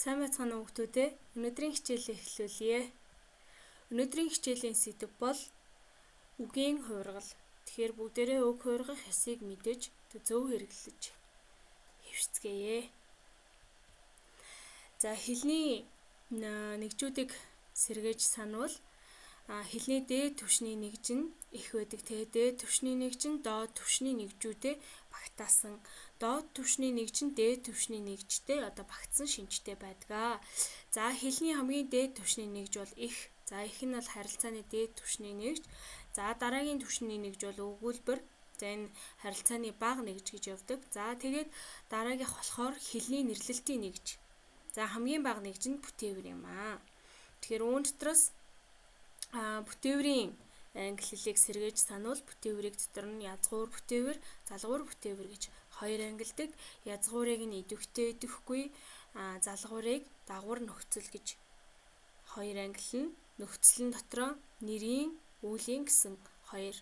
Сайн байцгаана уу хүүхдүүдээ. Өнөөдрийн хичээлээ эхлүүлье. Өнөөдрийн хичээлийн сэдэв бол үгийн хувиргал. Тэгэхээр бүгдээрээ үг хувиргах ёсыг мэдэж зөв хэрэглэж хэвшцгээе. За хэлний нэгжүүдийг сэргээж сануул. Хэлний дээд түвшний нэгж нь их байдаг. Тэгээ дээд түвшний нэгж нь доод түвшний нэгжүүдэд багтаасан. Доод түвшний нэгж нь дээд түвшний нэгжтэй багтсан шинжтэй байдаг. За хэлний хамгийн дээд түвшний нэгж бол их. За их нь бол харилцааны дээд түвшний нэгж. За дараагийн түвшний нэгж бол өгүүлбэр. За энэ харилцааны бага нэгж гэж явдаг. За тэгээд дараагийнх болохоор хэлний нэрлэлтийн нэгж. За хамгийн бага нэгж нь бүтээвэр юм аа. Тэгэхээр үүн дотроос бүтээврийн англи хэлийг сэргээж сануул. Бүтээврийг дотор нь язгуур бүтээвэр, залгуур бүтээвэр гэж хоёр ангилдаг. Язгуурыг нь идэвхтэй идэвхгүй, залгуурыг дагвар нөхцөл гэж хоёр ангилна. Нөхцөл нь дотроо нэрийн, үүлийн гэсэн хоёр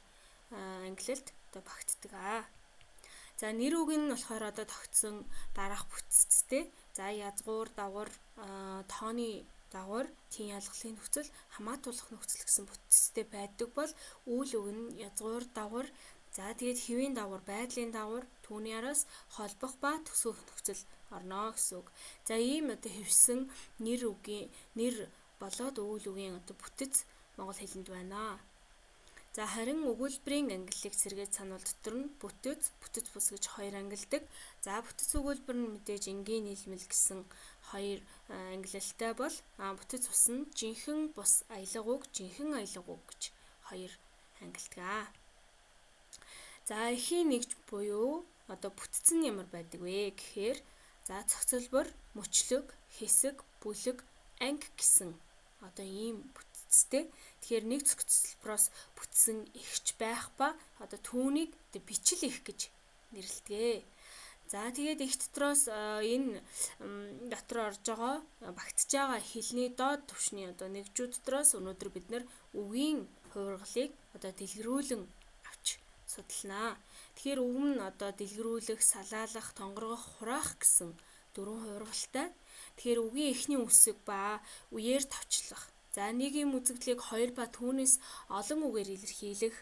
ангилалд багтдаг. За нэр үг нь болохоор тогтсон дараах бүтцтэй. За язгуур, дагвар, тооны дагвар, тийн ялгалын нөхцөл, хамаатуулах нөхцөл гэсэн бүтцтэй байдаг бол үйл үг нь язгуур, дагвар, за тэгээд хэвийн дагвар, байдлын дагвар, түүний араас холбох ба төсөөх нөхцөл орно гэсэн үг. За ийм хэвсэн нэр болоод үйл үгийн бүтэц монгол хэлэнд байна. За харин өгүүлбэрийн ангиллыг сэргээж сануул дотор нь бүтэц бус гэж хоёр ангилдаг. За бүтэц өгүүлбэр нь мэдээж энгийн нийлмэл гэсэн хоёр ангиллалтай бол бүтэц бус нь жинхэнэ бус аялга үг, жинхэнэ аялга үг гэж хоёр ангилдаг. За эхийн нэгж буюу бүтц нь ямар байдаг вэ гэхээр за цогцлбор, мөчлөг, хэсэг, бүлэг, анги гэсэн ийм бүтцтэй. Тэгэхээр нэг цогцлбороос бүтсэн ихч байх ба түүнийг бичил их гэж нэрлэдэг. За тэгээд их дотроос энэ дотор орж байгаа багтж байгаа хэлний доод түвшний нэгжүүд дотроос өнөөдөр бид нар үгийн хувиргалыг дэлгэрүүлэн авч судалнаа. Тэгэхээр үг нь дэлгэрүүлэх, салаалах, тонгоргох, хураах гэсэн дөрвөн хувиргалтай. Тэгэхээр үгийн эхний үсэг ба үеэр товчлох. За нэг юм үзэгдлийг хоёр ба түүнээс олон үгээр илэрхийлэх.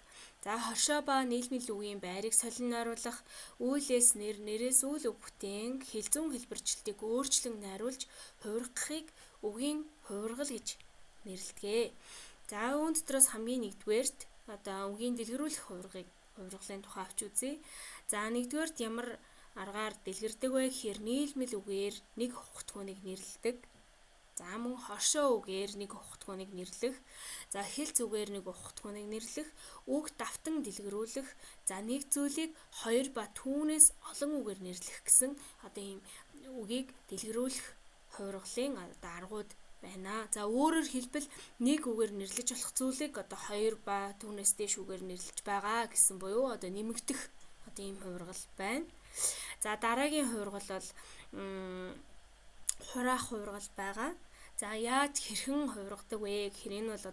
За хошоо ба нийлмэл үгийн байрыг солин найруулах, үйлээс нэр, нэрээс үйл үг бүтээн, хэлзүүн хэлбэрчлэлтийг өөрчлөн найруулж хувиргахыг үгийн хувиргал гэж нэрлэдэг. За үүн дотроос хамгийн нэгдүгээрт үгийн дэлгэрүүлэх хувиргалын тухай авч үзье. За нэгдүгээрт ямар аргаар дэлгэрдэг вэ гэхээр нийлмэл үгээр нэг ухтгууныг нэрлэдэг. За мөн хошоо үгээр нэг ухтгууныг нэрлэх. За хэлц үгээр нэг ухтгууныг нэрлэх. Үг давтан дэлгэрүүлэх. За нэг зүйлийг хоёр ба түүнээс олон үгээр нэрлэх гэсэн ийм үгийг дэлгэрүүлэх хувиргалын аргууд байна. За өөрөөр хэлбэл нэг үгээр нэрлэж болох зүйлийг хоёр ба түүнээс дээш үгээр нэрлэж байгаа гэсэн буюу нэмэгдэх ийм хувиргал байна. За дараагийн хувиргал бол хураах хувиргал байгаа. За яаж хэрхэн хувиргадаг вэ гэхээр энэ бол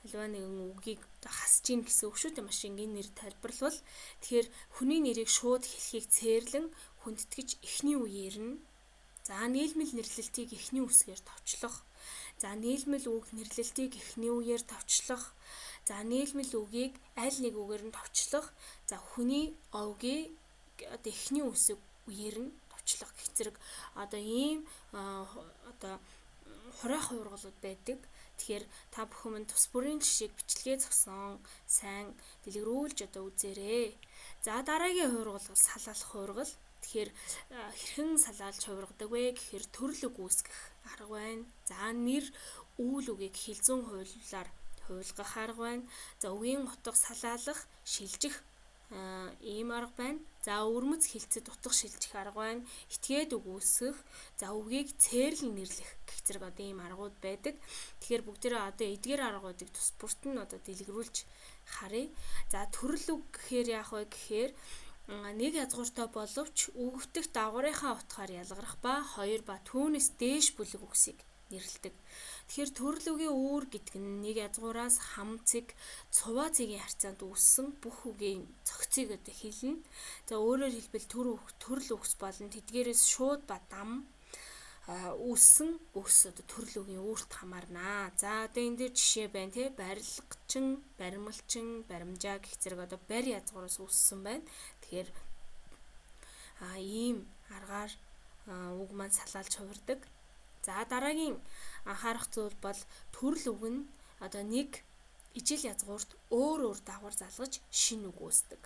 аливаа нэгэн үгийг хасж ийн гэсэн үг шүү дээ. Маш энгийн нэр тайлбарлавал тэгэхээр хүний нэрийг шууд хэлхийг цээрлэн хүндэтгэж эхний үеэр нь за нийлмэл нэрлэлтийг эхний үсгээр товчлох. За нийлмэл үг нэрлэлтийг эхний үеэр товчлох. За нийлмэл үгийг аль нэг үгээр нь товчлох. За хүний овгийн эхний үсэг үеэр нь товчлох гэх зэрэг ийм хураах хувиргалууд байдаг. Тэгэхээр та бүхэн минь тус бүрийн жишээг бичлэгээ зогсон сайн дэлгэрүүлж үзээрэй. За дараагийн хувиргал бол салаалах хувиргал. Тэгэхээр хэрхэн салаалж хувиргадаг вэ гэхээр төрөл үг үүсгэх арга байна. За нэр үйл үгийг хэлзүүн хувиар хувилгах арга байна. За үгийн утга салаалах, шилжих ийм арга байна. За өрмөц хэлцэд утга шилжих арга байна. Этгээд үг үүсгэх, за үгийг цээрлэн нэрлэх гэх зэрэг ийм аргууд байдаг. Тэгэхээр бүгдээрээ эдгээр аргуудыг тус бүрт нь дэлгэрүүлж харъя. За төрөл үг гэхээр яах вэ гэхээр нэг язгууртай боловч өгөгдөх дагварынхаа утгаар ялгарах ба хоёр ба түүнээс дээш бүлэг үгсийг нэрлэдэг. Тэгэхээр төрөл үгийн үүр гэдэг нь нэг язгуураас хам цэг, цуваа цэгийн харьцаанд үүссэн бүх үгийн цогцыг хэлнэ. За өөрөөр хэлбэл төрөл үгс болон тэдгээрээс шууд ба дам үүссэн өс одоо төрөл үгийн үүрт хамаарнаа. За одоо энэ дээр жишээ байна тий, барилгачин, баримлчин, баримжаа гэх зэрэг одоо барь язгуураас үүссэн байна. Тэгэхээр ийм аргаар үг маань салаалж хувирдаг. За дараагийн анхаарах зүйл бол төрөл үг нь одоо нэг ижил язгуурт өөр дагавар залгаж шинэ үг үүсдэг.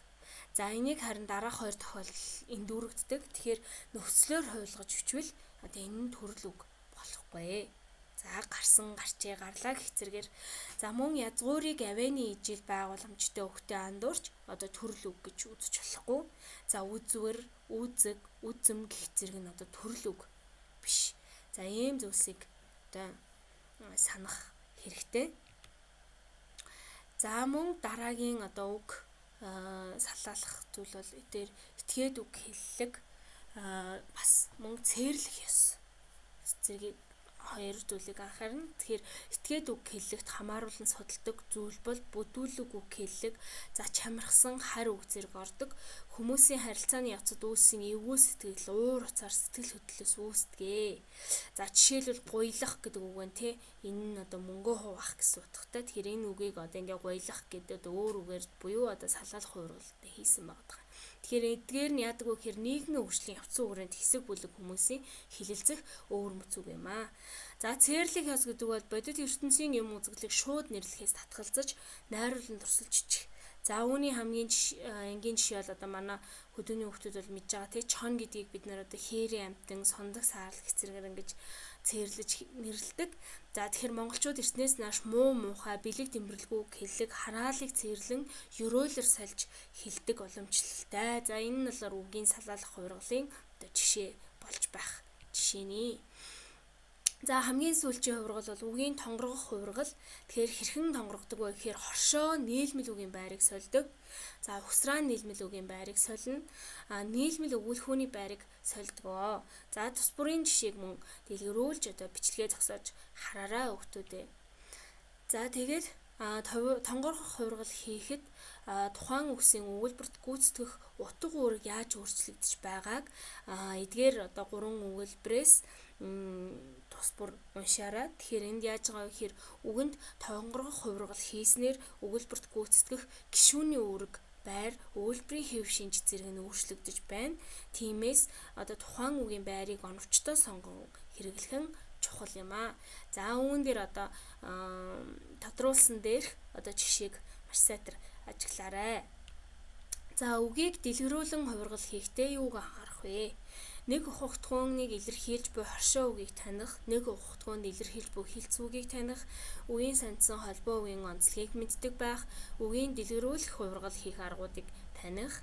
За энийг харин дараах хоёр тохиолдол эндүүрэгддэг. Тэгэхээр нөхцлөөр хуйлгаж бичвэл одоо энэ нь төрөл үг болохгүй. За гарсан, гарчээ, гарлаа гэх зэргээр за мөн язгуурыг авэаны ижил байгууламжтай өгтөй андуурч одоо төрөл үг гэж үзэж болохгүй. За үзвэр, үүзэг, үзэм гэх зэрэг нь одоо төрөл үг биш. За ийм зүйлсийг одоо санах хэрэгтэй. За мөн дараагийн одоо үг салаалах зүйл бол эдгээр этгээд үг хэллэг бас мөн цээрлэх ёс зэргийг хоёр зүйлийг анхаарна. Тэгэхээр этгээд үг хэллэгт хамааруулан судалдаг зүйл бол бүдүүлэг үг хэллэг, за чамрахсан харь үг зэрэг ордог. Хүмүүсийн харилцааны явцад үүссэн эвгүй сэтгэл, уур уцаар сэтгэл хөдлөлөөс үүсдэг. За жишээлбэл гуйлах гэдэг үг байна тий. Энэ нь одоо мөнгө хуваах гэсэн утгатай. Тэгэхээр энэ үгийг одоо ингээ гуйлах гэдэг өөр үгээр буюу одоо салаалах хуургалтай хийсэн байгаа. Тэгэхээр эдгээр нь яадаг вэ гэхээр нийгмийн хөгжлийн явцсан хүрээнд хэсэг бүлэг хүмүүсийн хилэлцэх өөр мэт үг юм аа. За цээрлэх ёс гэдэг бол бодит ертөнцийн юм үзэгдлийг шууд нэрлэхээс татгалзаж найруулан турсалж ичих. За үүний хамгийн энгийн жишээ бол одоо манай хөдөөний хүмүүс бол мэдж байгаа тий, чон гэдгийг бид нэр одоо хээрийн амтан, сондог саарл гэх зэрэгээр ингэж цээрлэж нэрлэдэг. За тэгэхээр монголчууд эртнээс нааш муу муухай, бэлэг тэмдэглэгүй хэллэг, хараалыг цээрлэн ерөөлөөр сольж хэлдэг уламжлалтай. За энэ нь бол үгийн салаалах хуургалын одоо жишээ болж байх жишээний. За хамгийн сүүлчийн хувиргал бол үгийн тонгоргох хувиргал. Тэгэхээр хэрхэн тонгоргодог вэ гэхээр хоршоо нийлмэл үгийн байрыг сольдог. За ухсраа нийлмэл үгийн байрыг сольно. Нийлмэл өгүүлэхүүний байрыг сольдгоо. За тус бүрийн жишээг мөн дэлгэрүүлж одоо бичлэгээ зогсоож хараарай өгтүүдээ. За тэгээд тонгоргох хувиргал хийхэд тухайн үгсийн өгүүлбэрт гүйцэтгэх утга үүрэг яаж өөрчлөгдөж байгааг эдгээр одоо 3 өгүүлбэрээс тус бүр уншаарай. Тэгэхээр энд яаж байгаа вэ гэхээр үгэнд тонгоргох хувиргал хийснээр өгүүлбэрт гүйцэтгэх гишүүний үүрэг байр өгүүлбэрийн хэв шинж зэрэг нь өөрчлөгдөж байна. Тиймээс одоо тухайн үгийн байрыг оновчтой сонгон хэрэглэх нь чухал юм аа. За үүн дээр одоо тодруулсан дээрх одоо жишээг маш сайтар ажиглаарай. За үгийг дэлгэрүүлэн хувиргал хийхдээ юуг анхаарах вэ? Нэг ухагтгууныг илэрхийлж буй хоршоо үгийг таних, нэг ухагтгуунд илэрхийлж буй хилцүү үгийг таних, үгийн сандсан холбоо үгийн онцлогийг мэддэг байх, үгийн дэлгэрүүлэх хувиргал хийх аргуудыг таних.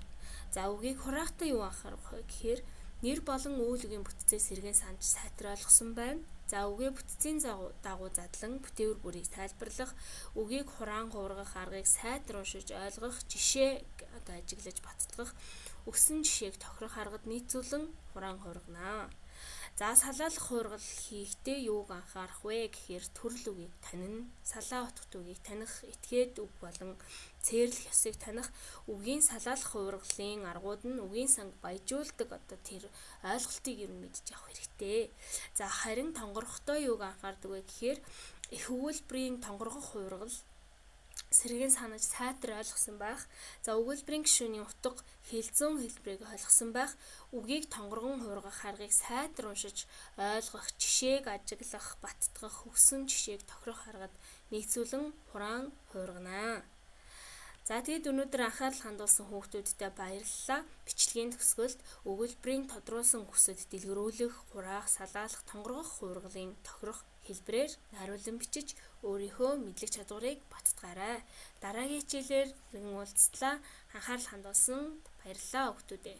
За үгийг хураахтаа юу анхаарах вэ гэхээр нэр болон үйл үгийн бүтцээс сэргээн санаж сайтар ойлгосон байна. За үгээ бүтцийн дагуу задлан бүтээвэр бүрийг тайлбарлах, үгийг хураан хувиргах аргыг сайтар уншиж ойлгох, жишээ одоо ажиглаж баттгах, өгсөн жишээг тохирох аргад нийцүүлэн хураан хувиргана. За салаалах хувиргал хийхдээ юуг анхаарах вэ гэхээр төрөл үгийг танина, салаа утгат үгийг таних, этгээд үг болон цээрлэх ёсыг таних, үгийн салаалах хувиргалын аргууд нь үгийн санг баяжуулдаг одоо тэр ойлголтыг ер нь мэдж авах хэрэгтэй. За харин тонгорхохдоо юуг анхаардаг вэ гэхээр их өгүүлбэрийн тонгоргох хувиргал сэргээн санаж сайтар ойлгосон байх. За өгүүлбэрийн гишүүний утга хэлцэн хэлбэрийг ойлгосон байх. Үгийг тонгоргон хувиргах аргыг сайтар уншиж ойлгох, жишээг ажиглах, баттгах, өгсөн жишээг тохирох аргад нийцүүлэн хураан хувиргана. За тэгээд өнөөдөр анхаарал хандуулсан хүүхдүүдтэй баярлалаа. Бичлэгийн төгсгөлд өгүүлбэрийн тодруулсан үгсэд дэлгэрүүлэх, хураах, салаалах, тонгоргох хувиргалын тохирох хэлбэрээр найруулан бичиж өөрийнхөө мэдлэг чадварыг баттгаарай. Дараагийн хичээлээр уулзтлаа. Анхаарал хандуулсан баярлалаа хүүхдүүдээ.